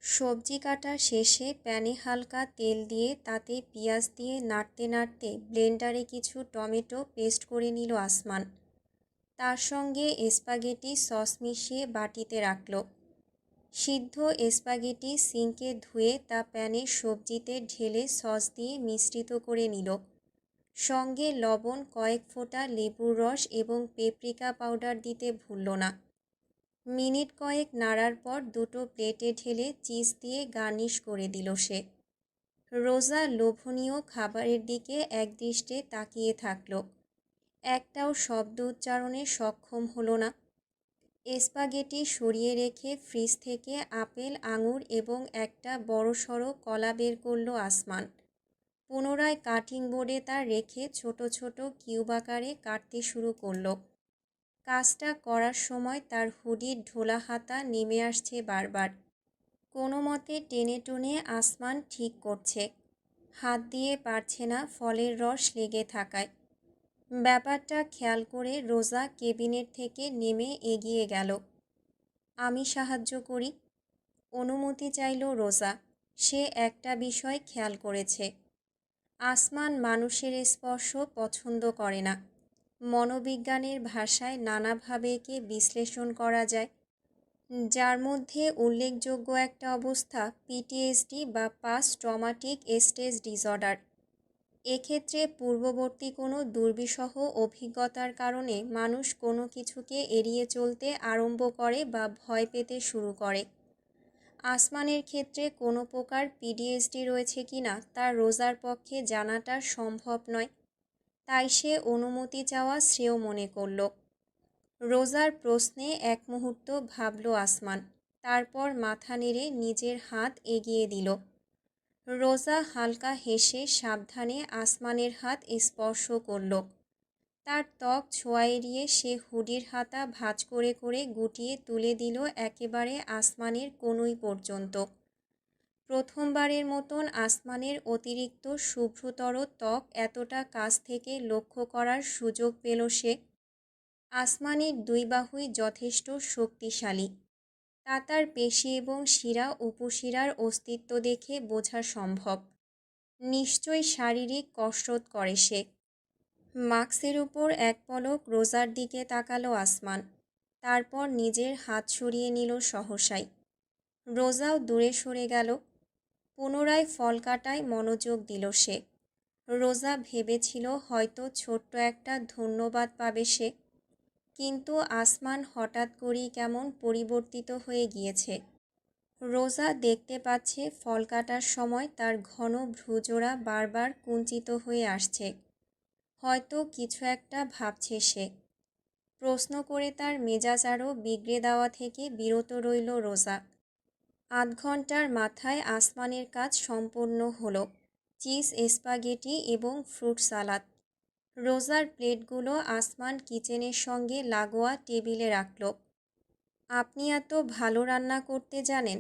সবজি কাটা শেষে প্যানে হালকা তেল দিয়ে তাতে পেঁয়াজ দিয়ে নাড়তে নাড়তে ব্লেন্ডারে কিছু টমেটো পেস্ট করে নিল আসমান। তার সঙ্গে স্প্যাগেটি সস মিশিয়ে বাটিতে রাখল। সিদ্ধ স্প্যাগেটি সিঙ্কে ধুয়ে তা প্যানে সবজিতে ঢেলে সস দিয়ে মিশ্রিত করে নিল। সঙ্গে লবণ, কয়েক ফোঁটা লেবুর রস এবং পেপরিকা পাউডার দিতে ভুলল না। মিনিট কয়েক নাড়ার পর দুটো প্লেটে ঢেলে চিজ দিয়ে গার্নিশ করে দিল সে। রোজা লোভনীয় খাবারের দিকে একদৃষ্টে তাকিয়ে থাকল। একটাও শব্দ উচ্চারণে সক্ষম হলো না। স্প্যাগেটি সরিয়ে রেখে ফ্রিজ থেকে আপেল, আঙুর এবং একটা বড়সড় কলা বের করল আসমান। পুনরায় কাটিং বোর্ডে তা রেখে ছোট ছোট কিউব আকারে কাটতে শুরু করলো। কাজটা করার সময় তার হুডির ঢোলা হাতা নেমে আসছে বারবার। কোনো মতে টেনে টুনে আসমান ঠিক করছে। হাত দিয়ে পারছে না ফলের রস লেগে থাকায়। ব্যাপারটা খেয়াল করে রোজা কেবিনেট থেকে নেমে এগিয়ে গেল। আমি সাহায্য করি, অনুমতি চাইল রোজা। সে একটা বিষয় খেয়াল করেছে, আসমান মানুষের স্পর্শ পছন্দ করে না। মনোবিজ্ঞানের ভাষায় নানাভাবে একে বিশ্লেষণ করা যায়, যার মধ্যে উল্লেখযোগ্য একটা অবস্থা পিটিএসডি বা পাস্ট ট্রমাটিক স্ট্রেস ডিসঅর্ডার। এক্ষেত্রে পূর্ববর্তী কোনো দুর্বিষহ অভিজ্ঞতার কারণে মানুষ কোনো কিছুকে এড়িয়ে চলতে আরম্ভ করে বা ভয় পেতে শুরু করে। আসমানের ক্ষেত্রে কোনো প্রকার পিটিএসডি রয়েছে কিনা তা রোজার পক্ষে জানাটা সম্ভব নয়, তাই সে অনুমতি চাওয়া শ্রেয় মনে করল। রোজার প্রশ্নে এক মুহূর্ত ভাবল আসমান, তারপর মাথা নেড়ে নিজের হাত এগিয়ে দিল। রোজা হালকা হেসে সাবধানে আসমানের হাত স্পর্শ করল। তার ত্বক ছোঁয়া এড়িয়ে সে হুডির হাতা ভাঁজ করে করে গুটিয়ে তুলে দিল একেবারে আসমানের কনুই পর্যন্ত। প্রথমবারের মতন আসমানের অতিরিক্ত শুভ্রতর ত্বক এতটা কাছ থেকে লক্ষ্য করার সুযোগ পেল সে। আসমানের দুই বাহুই যথেষ্ট শক্তিশালী, তা তার পেশি এবং শিরা উপশিরার অস্তিত্ব দেখে বোঝা সম্ভব। নিশ্চয়ই শারীরিক কসরত করে সে। মাস্কের উপর এক পলক রোজার দিকে তাকালো আসমান, তারপর নিজের হাত সরিয়ে নিল সহসাই। রোজাও দূরে সরে গেল। পুনরায় ফল কাটায় মনোযোগ দিল সে। রোজা ভেবেছিল হয়তো ছোট্ট একটা ধন্যবাদ পাবে সে, কিন্তু আসমান হঠাৎ করেই কেমন পরিবর্তিত হয়ে গিয়েছে। রোজা দেখতে পাচ্ছে ফল কাটার সময় তার ঘন ভ্রুজোড়া বারবার কুঞ্চিত হয়ে আসছে। হয়তো কিছু একটা ভাবছে সে। প্রশ্ন করে তার মেজাজ আরও বিগড়ে দেওয়া থেকে বিরত রইল রোজা। আধ ঘন্টার মাথায় আসমানের কাজ সম্পন্ন হলো। চিজ স্প্যাগেটি এবং ফ্রুট সালাদ। রোজার প্লেটগুলো আসমান কিচেনের সঙ্গে লাগোয়া টেবিলে রাখল। আপনি এত ভালো রান্না করতে জানেন?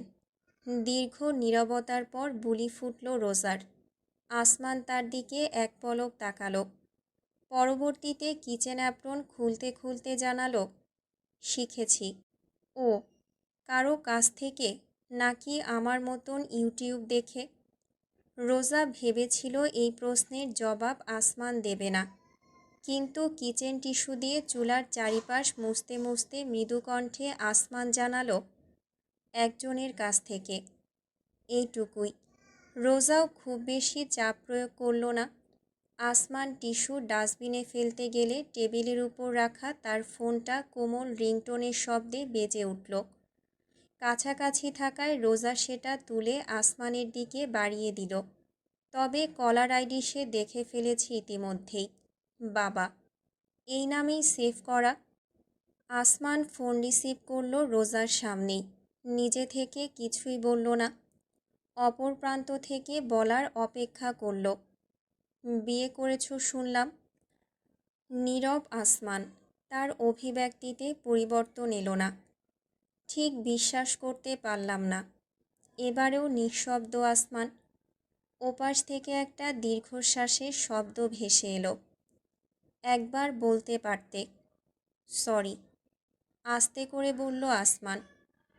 দীর্ঘ নীরবতার পর বুলি ফুটল রোজার। আসমান তার দিকে এক পলক তাকালো। পরবর্তীতে কিচেন অ্যাপ্রন খুলতে খুলতে জানালো, শিখেছি। ও, কারো কাছ থেকে নাকি আমার মতন ইউটিউব দেখে? রোজা ভেবেছিল এই প্রশ্নের জবাব আসমান দেবে না, কিন্তু কিচেন টিস্যু দিয়ে চুলার চারিপাশ মুছতে মুছতে মৃদু কণ্ঠে আসমান জানালো, একজনের কাছ থেকে। এইটুকুই। রোজাও খুব বেশি চাপ প্রয়োগ করল না। আসমান টিস্যু ডাস্টবিনে ফেলতে গেলে টেবিলের উপর রাখা তার ফোনটা কোমল রিংটোনের শব্দে বেজে উঠল। কাছাকাছি থাকায় রোজা সেটা তুলে আসমানের দিকে বাড়িয়ে দিল। তবে কলার আইডি সে দেখে ফেলেছে ইতিমধ্যেই, বাবা। এই নামেই সেভ করা। আসমান ফোন রিসিভ করল রোজার সামনেই। নিজে থেকে কিছুই বলল না। অপর প্রান্ত থেকে বলার অপেক্ষা করল, বিয়ে করেছো শুনলাম। নীরব আসমান। তার অভিব্যক্তিতে পরিবর্তন এলো না। ঠিক বিশ্বাস করতে পারলাম না। এবারেও নিঃশব্দ আসমান। ওপাশ থেকে একটা দীর্ঘশ্বাসের শব্দ ভেসে এলো। একবার বলতে পারতে। সরি, আস্তে করে বলল আসমান।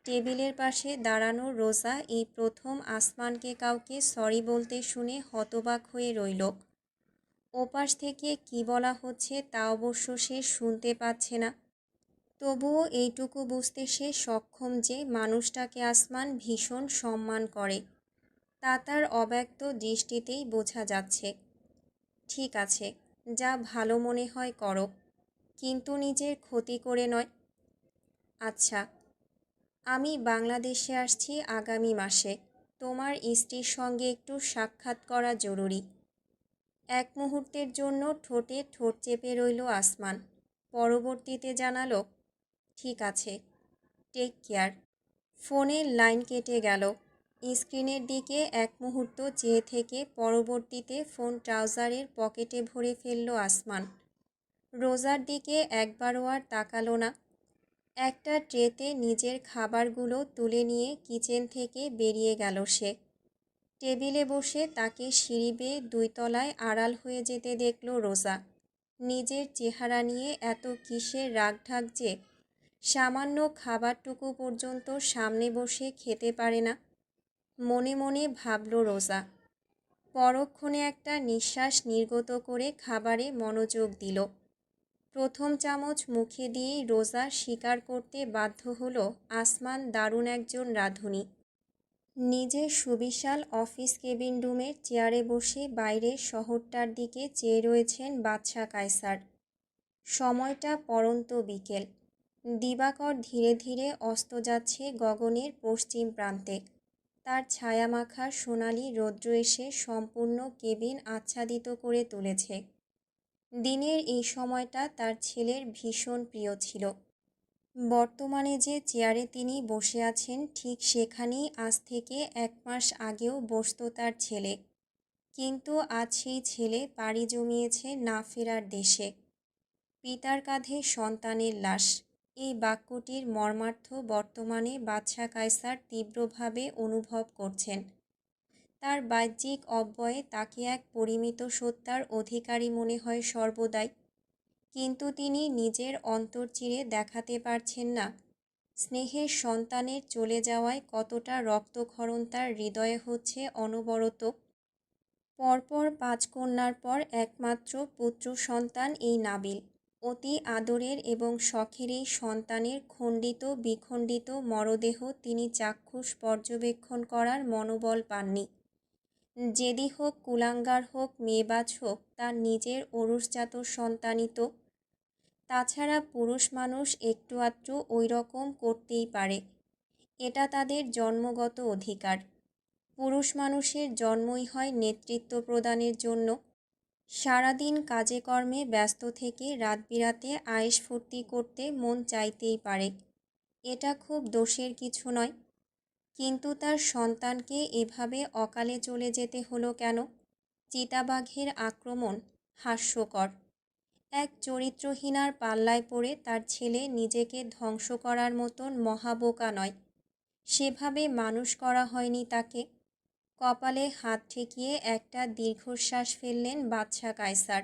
টেবিলের পাশে দাঁড়ানো রোজা এই প্রথম আসমানকে কাউকে সরি বলতে শুনে হতবাক হয়ে রইল। ওপাশ থেকে কি বলা হচ্ছে তা অবশ্য সে শুনতে পাচ্ছে না, তবুও এইটুকু বুঝতে সে সক্ষম যে মানুষটাকে আসমান ভীষণ সম্মান করে, তা তার অব্যক্ত দৃষ্টিতেই বোঝা যাচ্ছে। ঠিক আছে, যা ভালো মনে হয় করো, কিন্তু নিজের ক্ষতি করে নয়। আচ্ছা, আমি বাংলাদেশে আসছি আগামী মাসে, তোমার স্ত্রীর সঙ্গে একটু সাক্ষাৎ করা জরুরি। এক মুহূর্তের জন্য ঠোঁটে ঠোঁট চেপে রইল আসমান, পরবর্তীতে জানালো, ঠিক আছে, টেক কেয়ার। ফোনের লাইন কেটে গেল। স্ক্রিনের দিকে এক মুহূর্ত চেয়ে থেকে পরবর্তীতে ফোন ট্রাউজারের পকেটে ভরে ফেলল আসমান। রোজার দিকে একবারও আর তাকালো না। একটা ট্রেতে নিজের খাবারগুলো তুলে নিয়ে কিচেন থেকে বেরিয়ে গেল সে। টেবিলে বসে তাকে সিঁড়ি বেয়ে 2 তলায় আড়াল হয়ে যেতে দেখল রোজা। নিজের চেহারা নিয়ে এত কিসের রাগঢাক যে সামান্য খাবারটুকু পর্যন্ত সামনে বসে খেতে পারে না, মনে মনে ভাবল রোজা। পরক্ষণে একটা নিঃশ্বাস নির্গত করে খাবারে মনোযোগ দিল। প্রথম চামচ মুখে দিয়েই রোজা স্বীকার করতে বাধ্য হলো আসমান দারুণ একজন রাঁধুনি। নিজের সুবিশাল অফিস কেবিন রুমের চেয়ারে বসে বাইরের শহরটার দিকে চেয়ে রয়েছেন বাদশা কায়সার। সময়টা পড়ন্ত বিকেল। দিবাকর ধীরে ধীরে অস্ত যাচ্ছে গগনের পশ্চিম প্রান্তে। তার ছায়ামাখা সোনালি রৌদ্র এসে সম্পূর্ণ কেবিন আচ্ছাদিত করে তুলেছে। দিনের এই সময়টা তার ছেলের ভীষণ প্রিয় ছিল। বর্তমানে যে চেয়ারে তিনি বসে আছেন ঠিক সেখানেই আজ থেকে 1 মাস আগেও বসত তার ছেলে, কিন্তু আজ সেই ছেলে পাড়ি জমিয়েছে না ফেরার দেশে। পিতার কাঁধে সন্তানের লাশ, এই বাক্যটির মর্মার্থ বর্তমানে বাদশা কায়সার তীব্রভাবে অনুভব করছেন। তার বাহ্যিক অব্যয়ে তাকে এক পরিমিত সত্তার অধিকারী মনে হয় সর্বদাই, কিন্তু তিনি নিজের অন্তর চিরে দেখাতে পারছেন না স্নেহের সন্তানের চলে যাওয়ায় কতটা রক্তক্ষরণ তার হৃদয়ে হচ্ছে অনবরত। পরপর 5 কন্যার পর একমাত্র পুত্র সন্তান এই নাবিল। অতি আদরের এবং শখের এই সন্তানের খণ্ডিত বিখণ্ডিত মরদেহ তিনি চাক্ষুষ পর্যবেক্ষণ করার মনোবল পাননি। জেদি হোক, কুলাঙ্গার হোক, মেয়েবাজ হোক, তার নিজের ওরসজাত সন্তানই তো। তাছাড়া পুরুষ মানুষ একটু আধটু ওই রকম করতেই পারে, এটা তাদের জন্মগত অধিকার। পুরুষ মানুষের জন্মই হয় নেতৃত্ব প্রদানের জন্য। সারাদিন কাজে কর্মে ব্যস্ত থেকে রাত বিরাতে আয়েশ ফুর্তি করতে মন চাইতেই পারে, এটা খুব দোষের কিছু নয়। কিন্তু তার সন্তানকে এভাবে অকালে চলে যেতে হলো কেন? চিতাবাঘের আক্রমণ হাস্যকর। এক চরিত্রহীনার পাল্লায় পড়ে তার ছেলে নিজেকে ধ্বংস করার মতন মহাবোকা নয়, সেভাবে মানুষ করা হয়নি তাকে। কপালে হাত ঠেকিয়ে একটা দীর্ঘশ্বাস ফেললেন বাদশা কায়সার।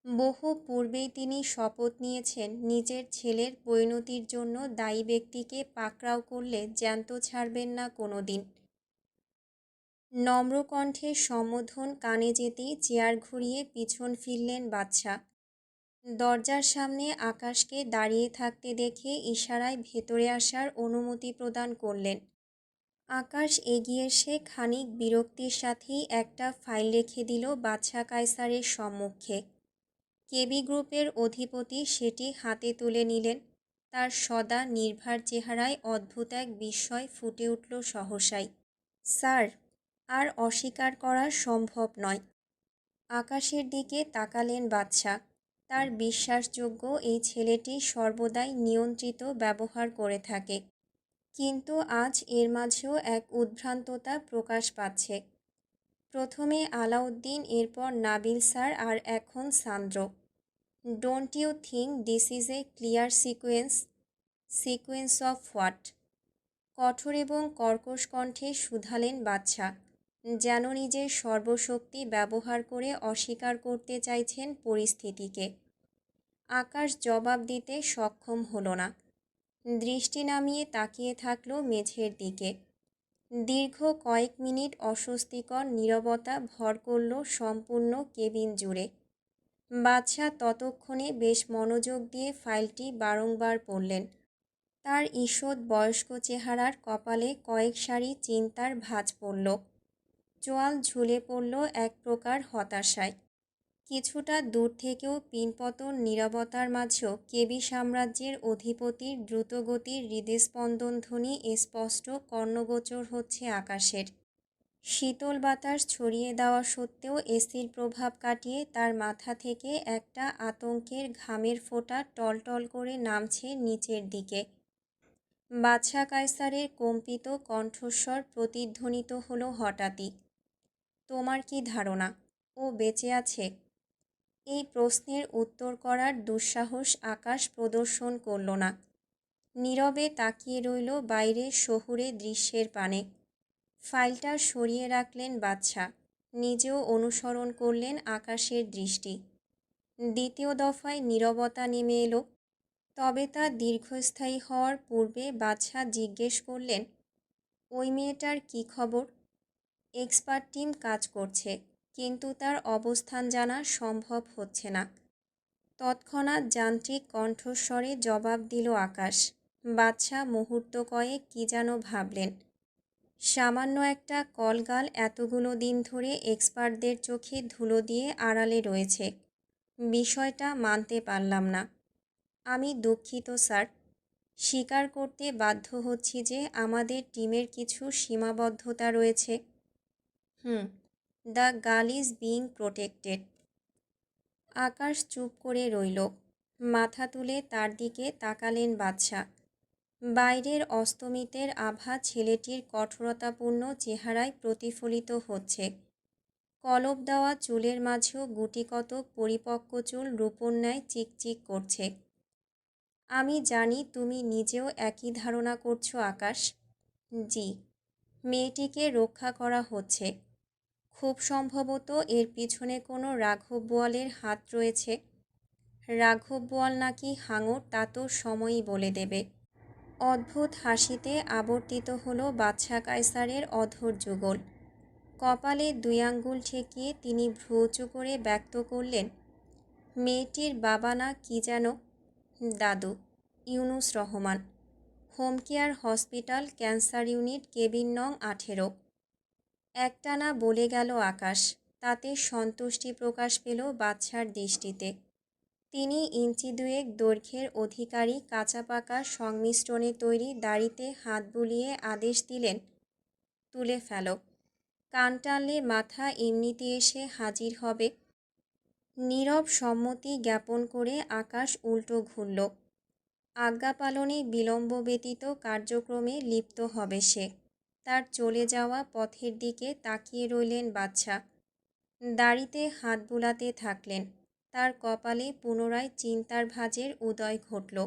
বহু পূর্বেই তিনি শপথ নিয়েছেন নিজের ছেলের পরিণতির জন্য দায়ী ব্যক্তিকে পাকড়াও করলে জ্যান্ত ছাড়বেন না কোনো দিন। নম্র কণ্ঠে সম্বোধন কানে যেতেই চেয়ার ঘুরিয়ে পিছন ফিরলেন বাদশা। দরজার সামনে আকাশকে দাঁড়িয়ে থাকতে দেখে ইশারায় ভেতরে আসার অনুমতি প্রদান করলেন। আকাশ এগিয়ে এসে খানিক বিরক্তির সাথেই একটা ফাইল রেখে দিল বাদশা কায়সারের সম্মুখে। কেবি গ্রুপের অধিপতি সেটি হাতে তুলে নিলেন। তার সদা নির্ভার চেহারায় অদ্ভুত এক বিস্ময় ফুটে উঠল সহসাই। স্যার, আর অস্বীকার করা সম্ভব নয়। আকাশের দিকে তাকালেন বাদশা। তার বিশ্বাসযোগ্য এই ছেলেটি সর্বদাই নিয়ন্ত্রিত ব্যবহার করে থাকে, কিন্তু আজ এর মাঝেও এক উদ্ভ্রান্ততা প্রকাশ পাচ্ছে। প্রথমে আলাউদ্দিন, এরপর নাবিল স্যার, আর এখন সান্দ্র। Don't you think this is a clear sequence? Sequence of what? কঠোর এবং কর্কশ কণ্ঠে শুধালেন বাদশা, যেন নিজের সর্বশক্তি ব্যবহার করে অস্বীকার করতে চাইছেন পরিস্থিতিকে। আকাশ জবাব দিতে সক্ষম হলো না। দৃষ্টি নামিয়ে তাকিয়ে থাকলো মেঝের দিকে। দীর্ঘ কয়েক মিনিট অস্বস্তিকর নীরবতা ভর করল সম্পূর্ণ কেবিন জুড়ে। বাদশা ততক্ষণে বেশ মনোযোগ দিয়ে ফাইলটি বারংবার পড়লেন। তার ঈষৎ বয়স্ক চেহারার কপালে কয়েক সারি চিন্তার ভাঁজ পড়ল। চোয়াল ঝুলে পড়ল এক প্রকার হতাশায়। কিছুটা দূর থেকেও পিনপতন নীরবতার মাঝেও কেবি সাম্রাজ্যের অধিপতির দ্রুতগতির হৃদস্পন্দন ধ্বনি স্পষ্ট কর্ণগোচর হচ্ছে আকাশের। শীতল বাতাস ছড়িয়ে দেওয়া সত্ত্বেও এসির প্রভাব কাটিয়ে তার মাথা থেকে একটা আতঙ্কের ঘামের ফোঁটা টলটল করে নামছে নিচের দিকে। বাদশা কায়সারের কম্পিত কণ্ঠস্বর প্রতিধ্বনিত হলো হঠাৎই। তোমার কি ধারণা ও বেঁচে আছে? এই প্রশ্নের উত্তর করার দুঃসাহস আকাশ প্রদর্শন করল না। নীরবে তাকিয়ে রইল বাইরের শহুরে দৃশ্যের পানে। ফাইলটা সরিয়ে রাখলেন বাদশা। নিজেও অনুসরণ করলেন আকাশের দৃষ্টি। দ্বিতীয় দফায় নীরবতা নেমে এলো। তবে তা দীর্ঘস্থায়ী হওয়ার পূর্বে বাদশা জিজ্ঞেস করলেন, ওই মেয়েটার কী খবর? এক্সপার্ট টিম কাজ করছে, কিন্তু তার অবস্থান জানা সম্ভব হচ্ছে না। তৎক্ষণাৎ যান্ত্রিক কণ্ঠস্বরে জবাব দিল আকাশ। বাদশা মুহূর্ত কয়েক কী যেন ভাবলেন। সামান্য একটা কলগাল এতগুলো দিন ধরে এক্সপার্টদের চোখে ধুলো দিয়ে আড়ালে রয়েছে। বিষয়টা মানতে পারলাম না। আমি দুঃখিত স্যার। স্বীকার করতে বাধ্য হচ্ছি যে আমাদের টিমের কিছু সীমাবদ্ধতা রয়েছে। The girl is being protected. Akash চুপ করে রইল। মাথা তুলে তার দিকে তাকালেন বাদশা। বাইরের অস্তমিতের আভা ছেলেটির কঠোরতাপূর্ণ চেহারায় প্রতিফলিত হচ্ছে। কলপ দেওয়া চুলের মাঝেও গুটিকতক পরিপক্ক চুল রূপোর ন্যায় চিকচিক করছে। আমি জানি তুমি নিজেও একই ধারণা করছো আকাশ। জি, মেয়েটিকে রক্ষা করা হচ্ছে। খুব সম্ভবত এর পিছনে কোনো রাঘব বোয়ালের হাত রয়েছে। রাঘব বোয়াল নাকি হাঙর তা তো সময়ই বলে দেবে। অদ্ভুত হাসিতে আবর্তিত হলো বাদশা কায়সারের অধর যুগল। কপালে 2 আঙ্গুল ঠেকিয়ে তিনি ভ্রু উঁচু করে ব্যক্ত করলেন, মেয়েটির বাবা না কি যেন? দাদু Yunus Rahman, home care hospital, cancer unit, cabin নং 18। একটানা বলে গেল আকাশ। তাতে সন্তুষ্টি প্রকাশ পেল বাদশার দৃষ্টিতে। তিনি ইঞ্চি 2 দৈর্ঘ্যের অধিকারী কাঁচা পাকা সংমিশ্রণে তৈরি দাড়িতে হাত বুলিয়ে আদেশ দিলেন, তুলে ফেলো। কান টানলে মাথা এমনিতে এসে হাজির হবে। নীরব সম্মতি জ্ঞাপন করে আকাশ উল্টো ঘুরল। আজ্ঞা পালনে বিলম্ব ব্যতীত কার্যক্রমে লিপ্ত হবে সে। তার চলে যাওয়া পথের দিকে তাকিয়ে রইলেন বাদশা। দাড়িতে হাত বুলাতে থাকলেন। তার কপালে পুনরায় চিন্তার ভাঁজের উদয় ঘটল।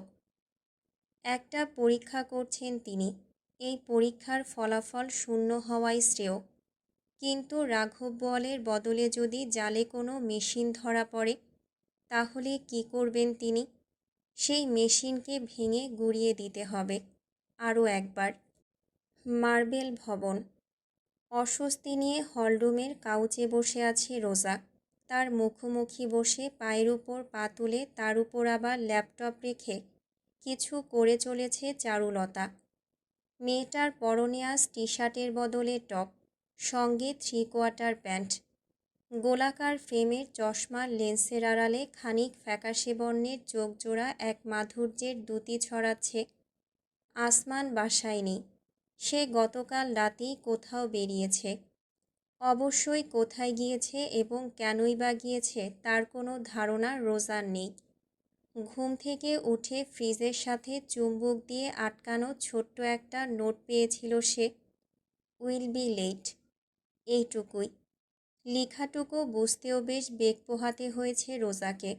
একটা পরীক্ষা করছেন তিনি। এই পরীক্ষার ফলাফল শূন্য হওয়াই শ্রেয়। কিন্তু রাঘব বোয়ালের বদলে যদি জালে কোনো মেশিন ধরা পড়ে, তাহলে কি করবেন তিনি? সেই মেশিনকে ভেঙে গুঁড়িয়ে দিতে হবে। আরও একবার। মার্বেল ভবন। অস্বস্তি নিয়ে হলরুমের কাউচে বসে আছে রোজা। তার মুখোমুখি বসে পায়ের উপর পা তুলে তার উপর আবার ল্যাপটপ রেখে কিছু করে চলেছে চারুলতা। মেয়েটার পরনে আজ টি শার্টের বদলে টপ, সঙ্গে 3/4 প্যান্ট। গোলাকার ফ্রেমের চশমার লেন্সের আড়ালে খানিক ফ্যাকাশে বর্ণের চোখজোড়া এক মাধুর্যের দ্যুতি ছড়াচ্ছে। আসমান বাসায় নেই। সে গতকাল রাতেই কোথাও বেরিয়েছে। অবশ্যই কোথায় গিয়েছে এবং কেনই বা গিয়েছে তার কোনো ধারণা রোজার নেই। ঘুম থেকে উঠে ফ্রিজের সাথে চুম্বক দিয়ে আটকানো ছোট্ট একটা নোট পেয়েছিল সে, উইল বি লেট। এইটুকুই। লেখাটুকু বুঝতেও বেশ বেগ পোহাতে হয়েছে রোজাকে।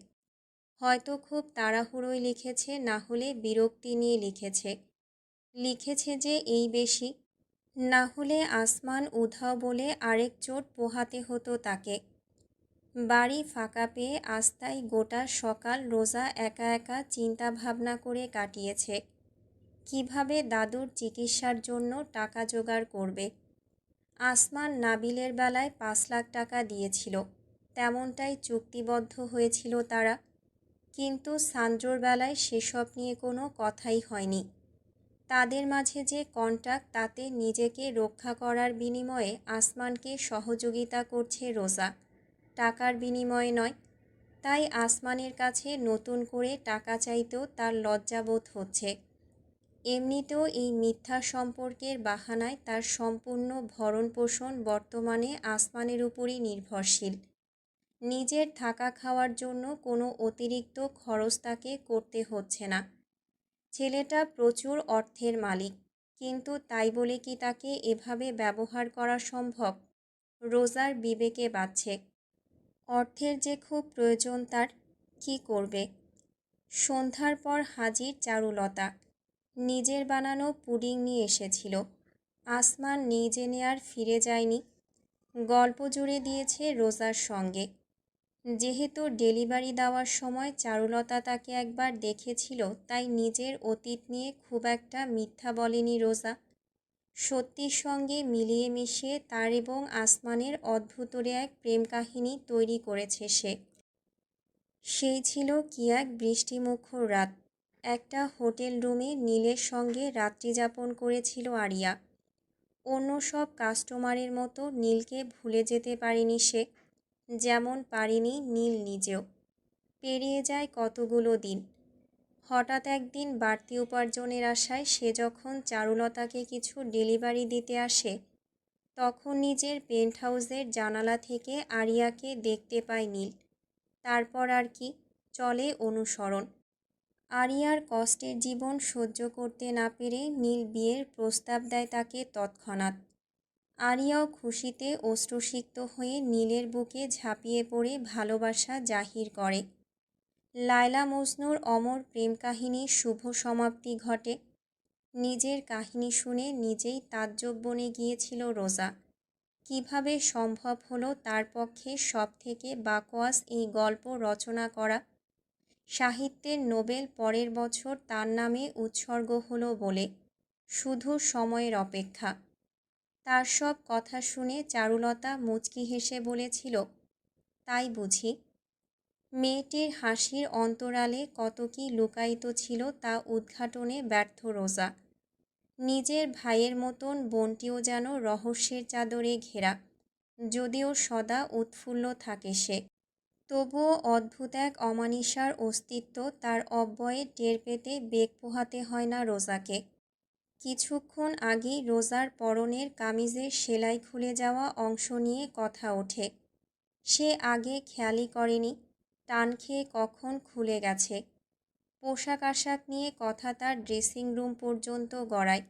হয়তো খুব তাড়াহুড়োয় লিখেছে, না হলে বিরক্তি নিয়ে লিখেছে। লিখেছে যে এই বেশি, না হলে আসমান উধাও বলে আরেক চোট পোহাতে হতো তাকে। বাড়ি ফাঁকা পেয়ে আজ তাই গোটা সকাল রোজা একা একা চিন্তা ভাবনা করে কাটিয়েছে। কিভাবে দাদুর চিকিৎসার জন্য টাকা জোগাড় করবে। আসমান নাবিলের বেলায় 5 লাখ টাকা দিয়েছিল, তেমনটাই চুক্তিবদ্ধ হয়েছিল তারা। কিন্তু সান্দ্রর বেলায় সেসব নিয়ে কোনো কথাই হয়নি। তাদের মাঝে যে কন্ট্রাক্ট, তাতে নিজেকে রক্ষা করার বিনিময়ে আসমানকে সহযোগিতা করছে রোজা, টাকার বিনিময়ে নয়। তাই আসমানের কাছে নতুন করে টাকা চাইতেও তার লজ্জাবোধ হচ্ছে। এমনিতেও এই মিথ্যা সম্পর্কের বাহানায় তার সম্পূর্ণ ভরণপোষণ বর্তমানে আসমানের উপরই নির্ভরশীল। নিজের থাকা খাওয়ার জন্য কোনো অতিরিক্ত খরচ তাকে করতে হচ্ছে না। ছেলেটা প্রচুর অর্থের মালিক, কিন্তু তাই বলে কি তাকে এভাবে ব্যবহার করা সম্ভব? রোজার বিবেকে বাজছে। অর্থের যে খুব প্রয়োজন তার, কি করবে? সন্ধ্যার পর হাজির চারুলতা। নিজের বানানো পুডিং নিয়ে এসেছিল। আসমান নেই জেনে আর ফিরে যায়নি। গল্প জুড়ে দিয়েছে রোজার সঙ্গে। যেহেতু ডেলিভারি দেওয়ার সময় চারুলতা তাকে একবার দেখেছিল, তাই নিজের অতীত নিয়ে খুব একটা মিথ্যা বলেনি রোজা। সত্যির সঙ্গে মিলিয়ে মিশিয়ে তার এবং আসমানের অদ্ভুতরে এক প্রেম কাহিনী তৈরি করেছে সে। সেই ছিল কি এক বৃষ্টিমুখর রাত। একটা হোটেল রুমে নীলের সঙ্গে রাত্রিযাপন করেছিল আরিয়া। অন্য সব কাস্টমারের মতো নীলকে ভুলে যেতে পারেনি সে, যেমন পারেনি নীল নিজেও। পেরিয়ে যায় কতগুলো দিন। হঠাৎ একদিন বাড়তি উপার্জনের আশায় সে যখন চারুলতাকে কিছু ডেলিভারি দিতে আসে, তখন নিজের পেন্ট হাউসের জানালা থেকে আরিয়াকে দেখতে পায় নীল। তারপর আর কি, চলে অনুসরণ। আরিয়ার কষ্টের জীবন সহ্য করতে না পেরে নীল বিয়ের প্রস্তাব দেয় তাকে তৎক্ষণাৎ। আরিয়াও খুশিতে অশ্রুসিক্ত হয়ে নীলের বুকে ঝাঁপিয়ে পড়ে ভালোবাসা জাহির করে। লায়লা মজনুর অমর প্রেম কাহিনীর শুভ সমাপ্তি ঘটে। নিজের কাহিনী শুনে নিজেই তাজ্জব বনে গিয়েছিল রোজা। কিভাবে সম্ভব হলো তার পক্ষে সবথেকে বাকোয়াস এই গল্প রচনা করা? সাহিত্যের নোবেল পরের বছর তার নামে উৎসর্গ হলো বলে। শুধু সময়ের অপেক্ষা। তার সব কথা শুনে চারুলতা মুচকি হেসে বলেছিল, তাই বুঝি? মেয়েটির হাসির অন্তরালে কত কি লুকায়িত ছিল তা উদ্ঘাটনে ব্যর্থ রোজা। নিজের ভাইয়ের মতন বোনটিও যেন রহস্যের চাদরে ঘেরা, যদিও সদা উৎফুল্ল থাকে সে। তবুও অদ্ভুত এক অমানিসার অস্তিত্ব তার অব্যয়ে টের পেতে বেগ পোহাতে হয় না রোজাকে। কিছুক্ষণ আগেই রোজার পরনের কামিজের সেলাই খুলে যাওয়া অংশ নিয়ে কথা ওঠে। সে আগে খেয়ালই করেনি টান খেয়ে কখন খুলে গেছে। পোশাক আশাক নিয়ে কথা তার ড্রেসিং রুম পর্যন্ত গড়ায়।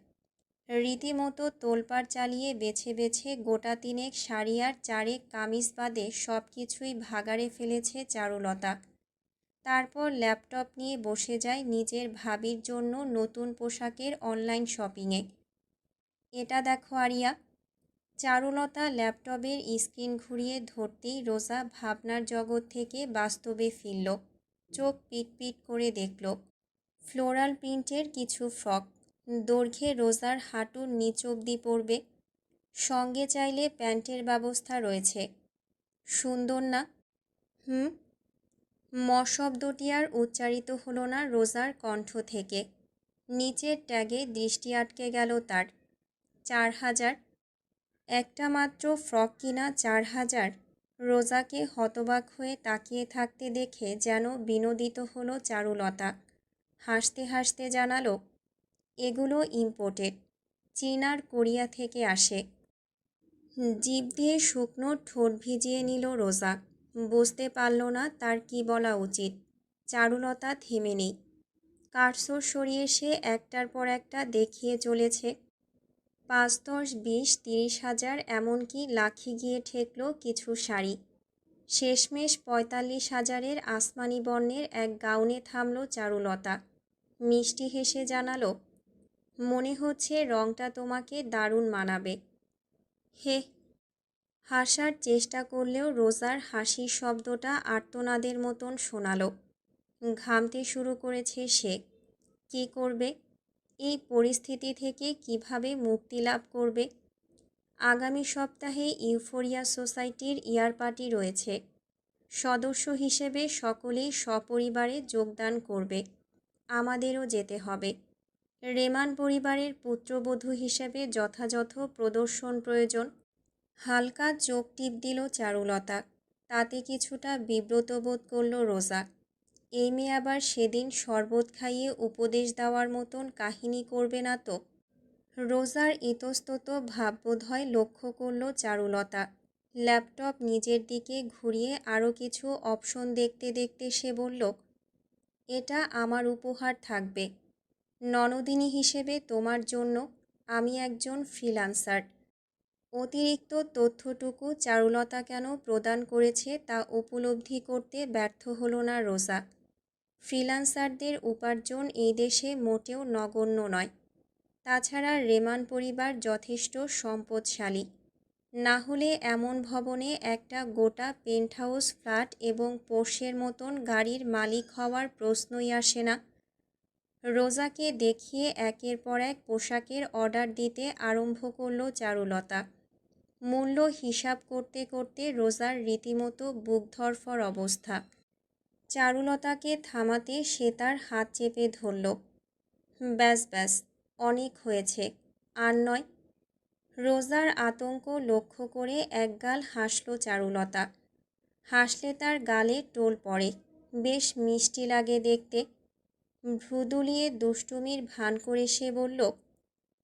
রীতিমতো তোলপাড় চালিয়ে বেছে বেছে গোটা তিনেক শাড়ি আর চারেক কামিজ বাদে সব কিছুই ভাগাড়ে ফেলেছে চারুলতা। তারপর ল্যাপটপ নিয়ে বসে যায় নিজের ভাবির জন্য নতুন পোশাকের অনলাইন শপিংয়ে। এটা দেখো আরিয়া। চারুলতা ল্যাপটপের স্ক্রিন ঘুরিয়ে ধরতেই রোজা ভাবনার জগৎ থেকে বাস্তবে ফিরল। চোখ পিটপিট করে দেখল ফ্লোরাল প্রিন্টের কিছু ফ্রক, দৈর্ঘ্যে রোজার হাঁটুর নিচ অবধি পড়বে। সঙ্গে চাইলে প্যান্টের ব্যবস্থা রয়েছে। সুন্দর না? হুম। ম শব্দটি আর উচ্চারিত হলো না রোজার কণ্ঠ থেকে। নিচের ট্যাগে দৃষ্টি আটকে গেল তার। 4,000? একটা মাত্র ফ্রক কিনা 4,000? রোজাকে হতবাক হয়ে তাকিয়ে থাকতে দেখে যেন বিনোদিত হলো চারুলতা। হাসতে হাসতে জানালো, এগুলো ইম্পোর্টেড, চীন আর কোরিয়া থেকে আসে। জিভ দিয়ে শুকনো ঠোঁট ভিজিয়ে নিল রোজা। বুঝতে পারল না তার কি বলা উচিত। চারুলতা থেমে নেই। কার্সর সরিয়ে সে একটার পর একটা দেখিয়ে চলেছে। 5, 10, 20, 30,000, এমনকি লাখে গিয়ে ঠেকল কিছু শাড়ি। শেষমেশ 45,000-এর আসমানি বর্ণের এক গাউনে থামল চারুলতা। মিষ্টি হেসে জানালো, মনে হচ্ছে রংটা তোমাকে দারুণ মানাবে। হে। হাসার চেষ্টা করলেও রোজার হাসির শব্দটা আর্তনাদের মতন শোনালো। ঘামতে শুরু করেছে সে। কী করবে? এই পরিস্থিতি থেকে কিভাবে মুক্তি লাভ করবে? আগামী সপ্তাহে ইউফোরিয়া সোসাইটির ইয়ার পার্টি রয়েছে। সদস্য হিসেবে সকলেই সপরিবারে যোগদান করবে। আমাদেরও যেতে হবে। রেমান পরিবারের পুত্রবধূ হিসেবে যথাযথ প্রদর্শন প্রয়োজন। হালকা চোখ টিপ দিল চারুলতা। তাতে কিছুটা বিব্রত বোধ করল রোজা। এই মেয়ে আবার সেদিন শরবত খাইয়ে উপদেশ দেওয়ার মতন কাহিনী করবে না তো? রোজার ইতস্তত ভাববোধহয় লক্ষ্য করল চারুলতা। ল্যাপটপ নিজের দিকে ঘুরিয়ে আরও কিছু অপশন দেখতে দেখতে সে বলল, এটা আমার উপহার থাকবে ননদিনী হিসেবে তোমার জন্য। আমি একজন ফ্রিল্যান্সার। অতিরিক্ত তথ্যটুকু চারুলতা কেন প্রদান করেছে তা উপলব্ধি করতে ব্যর্থ হলো না রোজা। ফ্রিল্যান্সারদের উপার্জন এই দেশে মোটেও নগণ্য নয়। তাছাড়া রেমান পরিবার যথেষ্ট সম্পদশালী। না হলে এমন ভবনে একটা গোটা পেন্টহাউস ফ্ল্যাট এবং পোর্শের মতন গাড়ির মালিক হওয়ার প্রশ্নই আসে না। রোজাকে দেখিয়ে একের পর এক পোশাকের অর্ডার দিতে আরম্ভ করল চারুলতা। মূল্য হিসাব করতে করতে রোজার রীতিমতো বুক ধড়ফড় অবস্থা। চারুলতাকে থামাতে সে তার হাত চেপে ধরল। ব্যাস ব্যাস, অনেক হয়েছে, আর নয়। রোজার আতঙ্ক লক্ষ্য করে একগাল হাসল চারুলতা। হাসলে তার গালে টোল পড়ে, বেশ মিষ্টি লাগে দেখতে। ভ্রু দুলিয়ে দুষ্টুমির ভান করে সে বলল,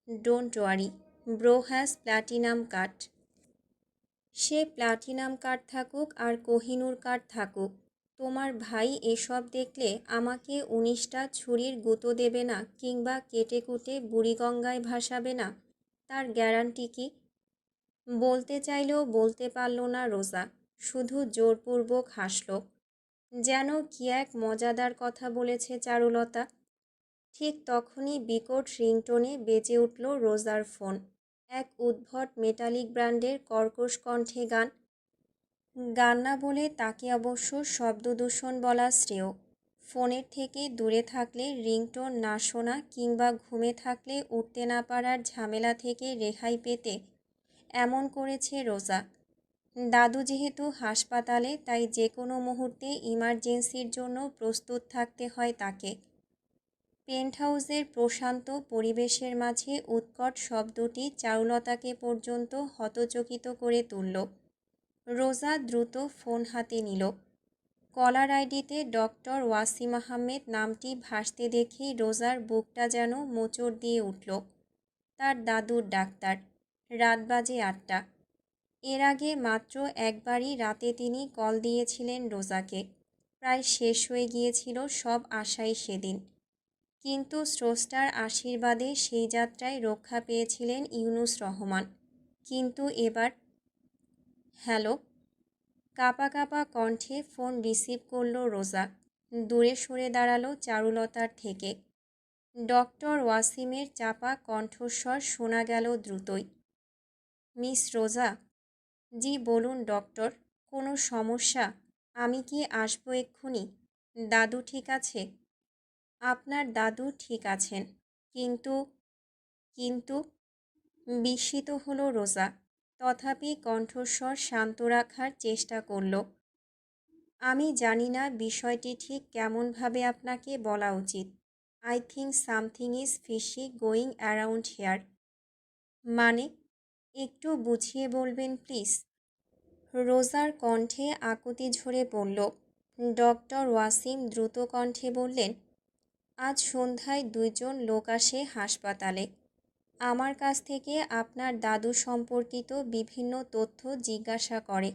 don't worry, bro has platinum card. Say platinum card থাকুক আর কোহিনূর কার্ড থাকুক, তোমার ভাই এসব দেখলে আমাকে 19টা ছুরির গুঁতো দেবে না কিংবা কেটে কুটে বুড়িগঙ্গায় ভাসাবে না, তার গ্যারান্টি কি? বলতে চাইলেও বলতে পারল না রোজা, শুধু জোরপূর্বক হাসল। যেন কি এক মজাদার কথা বলেছে চারুলতা। ঠিক তখনই বিকট রিংটোনে বেজে উঠল রোজার ফোন। এক উদ্ভট মেটালিক ব্র্যান্ডের কর্কশ কণ্ঠে গান। গান না বলে তাকে অবশ্য শব্দদূষণ বলা শ্রেয়। ফোনের থেকে দূরে থাকলে রিংটোন না শোনা কিংবা ঘুমে থাকলে উঠতে না পারার ঝামেলা থেকে রেহাই পেতে এমন করেছে রোজা। দাদু যেহেতু হাসপাতালে, তাই যে কোনো মুহূর্তে ইমার্জেন্সির জন্য প্রস্তুত থাকতে হয় তাকে। পেন্টহাউসের প্রশান্ত পরিবেশের মাঝে উৎকট শব্দটি চারুলতাকে পর্যন্ত হতচকিত করে তুলল। রোজা দ্রুত ফোন হাতে নিল। কলার আইডিতে ডক্টর ওয়াসিম আহমেদ নামটি ভাসতে দেখেই রোজার বুকটা যেন মোচড় দিয়ে উঠল। তার দাদুর ডাক্তার। রাত বাজে 8টা। এর আগে মাত্র একবারই রাতে তিনি কল দিয়েছিলেন রোজাকে। প্রায় শেষ হয়ে গিয়েছিল সব আশাই সেদিন। কিন্তু স্রষ্টার আশীর্বাদে সেই যাত্রায় রক্ষা পেয়েছিলেন ইউনুস রহমান। কিন্তু এবার, হ্যালো। কাঁপা কাঁপা কণ্ঠে ফোন রিসিভ করল রোজা। দূরে সরে দাঁড়ালো চারুলতার থেকে। ডক্টর ওয়াসিমের চাপা কণ্ঠস্বর শোনা গেল দ্রুতই। মিস রোজা? জি বলুন ডক্টর, কোনো সমস্যা? আমি কি আসবো এক্ষুনি? দাদু ঠিক আছে? আপনার দাদু ঠিক আছেন, কিন্তু কিন্তু বিস্মিত হলো রোজা। তথাপি কণ্ঠস্বর শান্ত রাখার চেষ্টা করল। আমি জানি না বিষয়টি ঠিক কেমনভাবে আপনাকে বলা উচিত। I think something is fishy going around here. মানে, একটু বুঝিয়ে বলবেন প্লিজ? রোজার কণ্ঠে আকুতি ঝরে পড়ল। ডক্টর ওয়াসিম দ্রুত কণ্ঠে বললেন, আজ সন্ধ্যায় 2 জন লোক আসে হাসপাতালে। আমার কাছ থেকে আপনার দাদু সম্পর্কিত বিভিন্ন তথ্য জিজ্ঞাসা করে।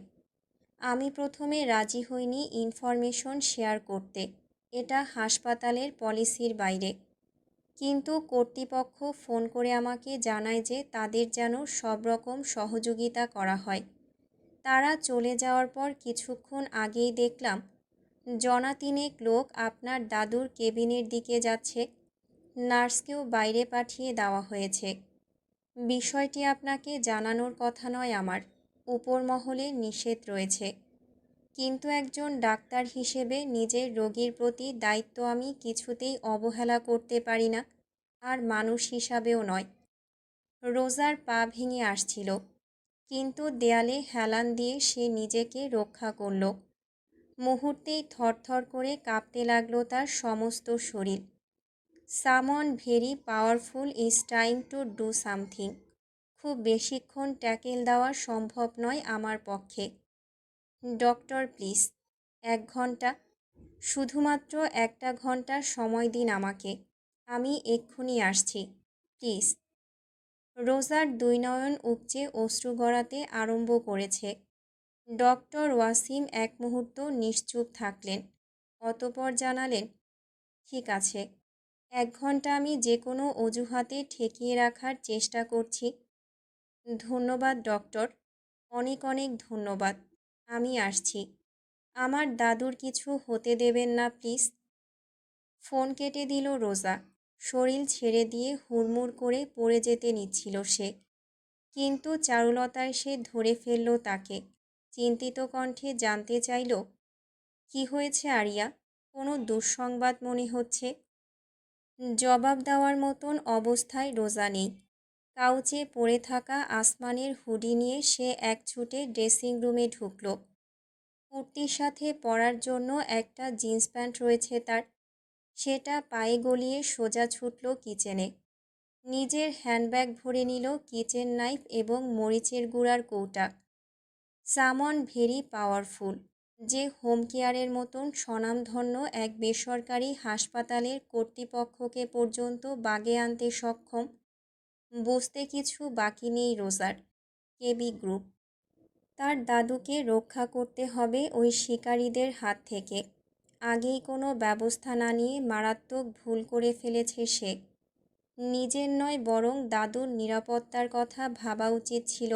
আমি প্রথমে রাজি হইনি ইনফরমেশন শেয়ার করতে, এটা হাসপাতালের পলিসির বাইরে। কিন্তু কর্তৃপক্ষ ফোন করে আমাকে জানায় যে তাদের যেন সব রকম সহযোগিতা করা হয়। তারা চলে যাওয়ার পর কিছুক্ষণ আগেই দেখলাম জনা 3 লোক আপনার দাদুর কেবিনের দিকে যাচ্ছে। নার্সকেও বাইরে পাঠিয়ে দেওয়া হয়েছে। বিষয়টি আপনাকে জানানোর কথা নয় আমার, উপর মহলে নিষেধ রয়েছে। কিন্তু একজন ডাক্তার হিসেবে নিজের রোগীর প্রতি দায়িত্ব আমি কিছুতেই অবহেলা করতে পারি না। আর মানুষ হিসাবেও নয়। রোজার পা ভেঙে আসছিল, কিন্তু দেয়ালে হেলান দিয়ে সে নিজেকে রক্ষা করল। মুহূর্তেই থরথর করে কাঁপতে লাগলো তার সমস্ত শরীর। সামন very powerful is trying to do something. খুব বেশিক্ষণ ট্যাকেল দেওয়া সম্ভব নয় আমার পক্ষে। ডক্টর প্লিজ, 1 ঘন্টা, শুধুমাত্র 1 ঘন্টা সময় দিন আমাকে। আমি এক্ষুনি আসছি, প্লিজ। রোজার 2 নয়ন উপচে অশ্রু গড়াতে আরম্ভ করেছে। ডক্টর ওয়াসিম এক মুহূর্ত নিশ্চুপ থাকলেন, অতঃপর জানালেন, ঠিক আছে, 1 ঘন্টা আমি যে কোনো অজুহাতে ঠেকিয়ে রাখার চেষ্টা করছি। ধন্যবাদ ডক্টর, অনেক অনেক ধন্যবাদ। আমি আসছি। আমার দাদুর কিছু হতে দেবেন না প্লিজ। ফোন কেটে দিল রোজা। শরীর ছেড়ে দিয়ে হুড়মুড় করে পড়ে যেতে নিচ্ছিল সে, কিন্তু চারুলতা এসে ধরে ফেলল তাকে। চিন্তিত কণ্ঠে জানতে চাইল, কি হয়েছে আরিয়া? কোনো দুঃসংবাদ মনে হচ্ছে। জবাব দেওয়ার মতন অবস্থায় রোজা নেই। কাউচে পড়ে থাকা আসমানের হুডি নিয়ে সে এক ছুটে ড্রেসিং রুমে ঢুকল। কুর্তির সাথে পরার জন্য একটা জিন্স প্যান্ট রয়েছে তার, সেটা পায়ে গলিয়ে সোজা ছুটল কিচেনে। নিজের হ্যান্ডব্যাগ ভরে নিল কিচেন নাইফ এবং মরিচের গুঁড়ার কৌটা। সামন ভেরি পাওয়ারফুল, যে হোম কেয়ারের মতন স্বনামধন্য এক বেসরকারি হাসপাতালের কর্তৃপক্ষকে পর্যন্ত বাগে আনতে সক্ষম। বুঝতে কিছু বাকি নেই রোজার। কেবি গ্রুপ। তার দাদুকে রক্ষা করতে হবে ওই শিকারীদের হাত থেকে। আগেই কোনো ব্যবস্থা না নিয়ে মারাত্মক ভুল করে ফেলেছে সে। নিজের নয় বরং দাদুর নিরাপত্তার কথা ভাবা উচিত ছিল।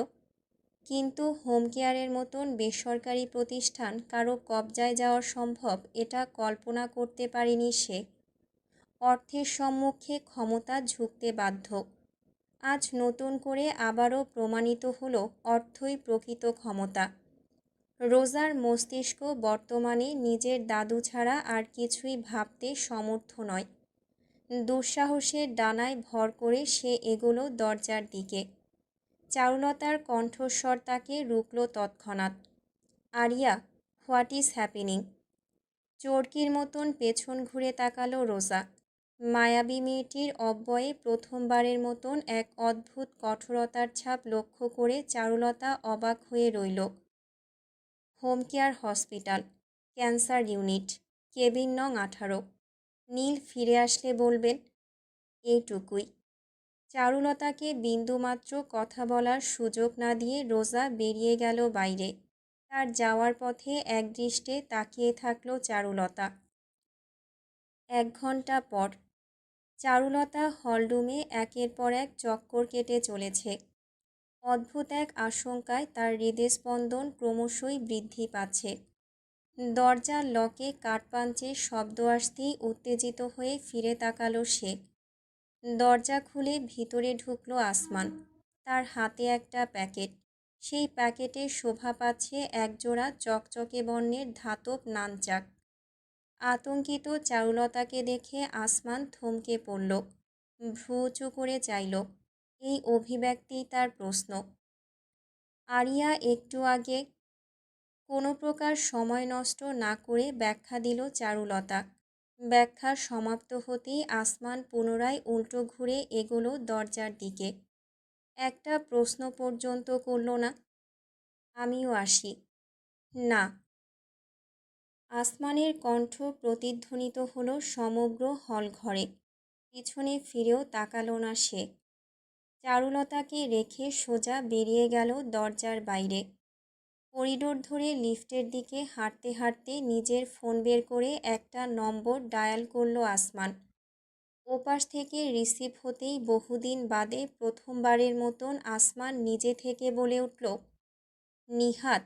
কিন্তু হোম কেয়ারের মতন বেসরকারি প্রতিষ্ঠান কারো কবজায় যাওয়া সম্ভব এটা কল্পনা করতে পারেনি সে। অর্থের সম্মুখে ক্ষমতা ঝুঁকতে বাধ্য। আজ নতুন করে আবারও প্রমাণিত হলো অর্থই প্রকৃত ক্ষমতা। রোজার মস্তিষ্ক বর্তমানে নিজের দাদু ছাড়া আর কিছুই ভাবতে সমর্থ নয়। দুঃসাহসের ডানায় ভর করে সে এগোলো দরজার দিকে। চারুলতার কণ্ঠস্বর তাকে রুকল তৎক্ষণাৎ। Aria, what is happening? চরকির মতন পেছন ঘুরে তাকালো রোজা। মায়াবী মেয়েটির অব্যয়ে প্রথমবারের মতন এক অদ্ভুত কঠোরতার ছাপ লক্ষ্য করে চারুলতা অবাক হয়ে রইল। Home care hospital, cancer unit, cabin নং 18। নীল ফিরে আসলে বলবেন। এইটুকুই। চারুলতাকে বিন্দুমাত্র কথা বলার সুযোগ না দিয়ে রোজা বেরিয়ে গেল বাইরে। তার যাওয়ার পথে একদৃষ্টে তাকিয়ে থাকল চারুলতা। 1 ঘন্টা পর চারুলতা হলরুমে একের পর এক চক্কর কেটে চলেছে। অদ্ভুত এক আশঙ্কায় তার হৃদস্পন্দন ক্রমশই বৃদ্ধি পাচ্ছে। দরজার লকে কাঠপাঞ্চের শব্দ আসতেই উত্তেজিত হয়ে ফিরে তাকালো সে। দরজা খুলে ভিতরে ঢুকলো আসমান। তার হাতে একটা প্যাকেট। সেই প্যাকেটে শোভা পাচ্ছে একজোড়া চকচকে বর্ণের ধাতব নানচাক। আতঙ্কিত চারুলতাকে দেখে আসমান থমকে পড়ল, ভ্রু উঁচু করে চাইল। এই অভিব্যক্তিই তার প্রশ্ন। আরিয়া একটু আগে। কোনো প্রকার সময় নষ্ট না করে ব্যাখ্যা দিল চারুলতা। ব্যাখ্যা সমাপ্ত হতেই আসমান পুনরায় উল্টো ঘুরে এগোলো দরজার দিকে। একটা প্রশ্ন পর্যন্ত করল না। আমিও আসি। না। আসমানের কণ্ঠ প্রতিধ্বনিত হলো সমগ্র হলঘরে। পিছনে ফিরেও তাকালো না সে। চারুলতাকে রেখে সোজা বেরিয়ে গেল দরজার বাইরে। করিডোর ধরে লিফটের দিকে হাঁটতে হাঁটতে নিজের ফোন বের করে একটা নম্বর ডায়াল করল আসমান। ওপাশ থেকে রিসিভ হতেই বহুদিন বাদে প্রথমবারের মতন আসমান নিজে থেকে বলে উঠল, নিহাত।